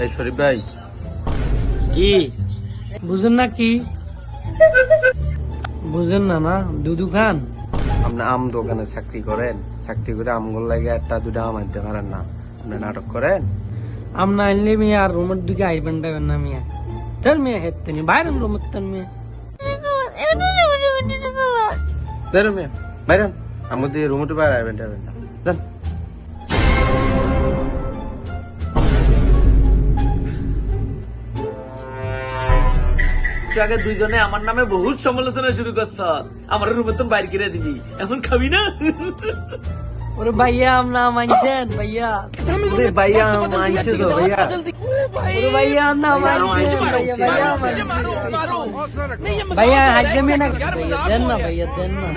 এই শরীফ ভাই, কি বুঝেন না? কি বুঝেন না? না দুধু খান? আপনি আম দোকানে চাকরি করেন, চাকরি করে আমগুলো লাগে একটা দুটা আম আনতে পারেন না, আপনি নাটক করেন। আম না আনলে মিয়া আর রুমের দিকে আইবেন টাইবেন না মিয়া। তার মিয়া হেতে নি বাইরেন রুমের তার মিয়া। ধরো মেয়ে বাইরে আমাদের রুমে বাইরে আইবেন টাইবেন না, যান। আগে দুইজনে আমার নামে বহুত সমালোচনা শুরু করছ, আমার রুমে তো বাইর করে দিবি, এখন খাবি না? ওরে ভাইয়া আম না মানছেন ভাইয়া? ওরে ভাইয়া আম আনছে তো ভাইয়া। ওরে ভাইয়া আম না মানছেন ভাইয়া? ভাইয়া ভাইয়া হাজে মিয়া না ভাইয়া, দেন না ভাইয়া, দেন না।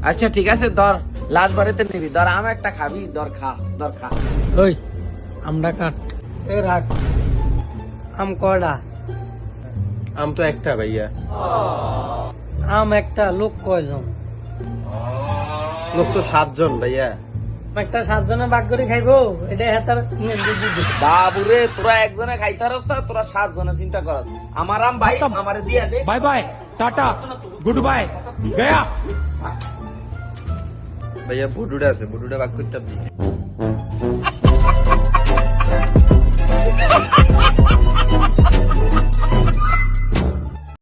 আচ্ছা ঠিক আছে, ধর লাস্ট বারেতে নিবি, ধর আম একটা খাবি, ধর খা, ধর খা। ওই আমরা কাট এ রাখ। আম কয়টা? আম তো একটা ভাইয়া। আম একটা, লোক কয়জন? লোক তো 7 জন ভাইয়া। একটা 7 জনে ভাগ করে খাইবো? এটা হেতার বাবুরে, তোরা একজনে খাইতারস, তোরা 7 জনে চিন্তা করস। আমার আম ভাই আমারে দিয়া দে। Bye bye tata goodbye गया। ভাইয়া বুডুটা আছে, বুডুটা ভাগ করতে হবে।